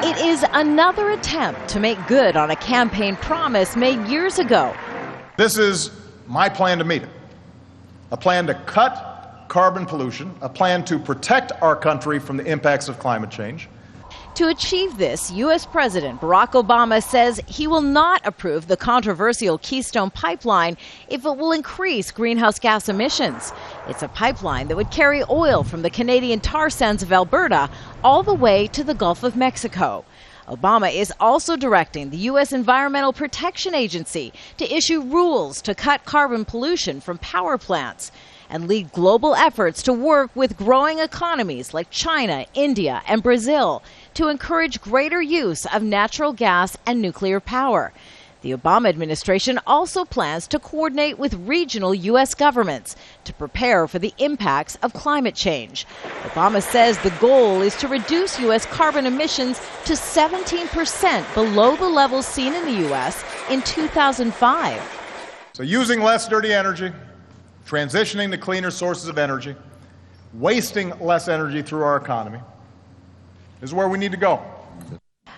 It is another attempt to make good on a campaign promise made years ago. This is my plan to meet it. A plan to cut carbon pollution, a plan to protect our country from the impacts of climate change. To achieve this, U.S. President Barack Obama says he will not approve the controversial Keystone Pipeline if it will increase greenhouse gas emissions. It's a pipeline that would carry oil from the Canadian tar sands of Alberta all the way to the Gulf of Mexico. Obama is also directing the U.S. Environmental Protection Agency to issue rules to cut carbon pollution from power plants and lead global efforts to work with growing economies like China, India, and Brazil to encourage greater use of natural gas and nuclear power. The Obama administration also plans to coordinate with regional U.S. governments to prepare for the impacts of climate change. Obama says the goal is to reduce U.S. carbon emissions to 17% below the levels seen in the U.S. in 2005. So using less dirty energy, transitioning to cleaner sources of energy, wasting less energy through our economy is where we need to go.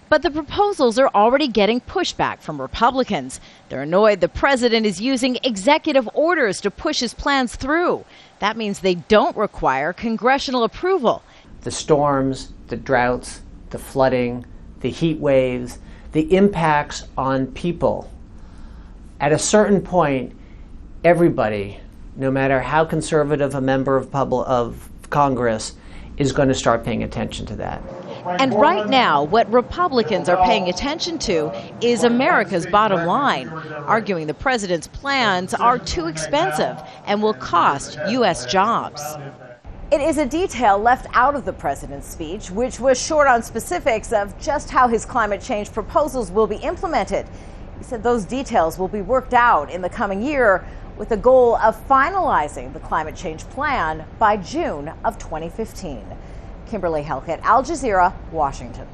But the proposals are already getting pushback from Republicans. They're annoyed the president is using executive orders to push his plans through. That means they don't require congressional approval. The storms, the droughts, the flooding, the heat waves, the impacts on people. At a certain point, everybody, no matter how conservative a member of Congress, is going to start paying attention to that. And right now, what Republicans are paying attention to is America's bottom line, arguing the president's plans are too expensive and will cost U.S. jobs. It is a detail left out of the president's speech, which was short on specifics of just how his climate change proposals will be implemented. He said those details will be worked out in the coming year with the goal of finalizing the climate change plan by June of 2015. Kimberly, Halkett, Al Jazeera, Washington.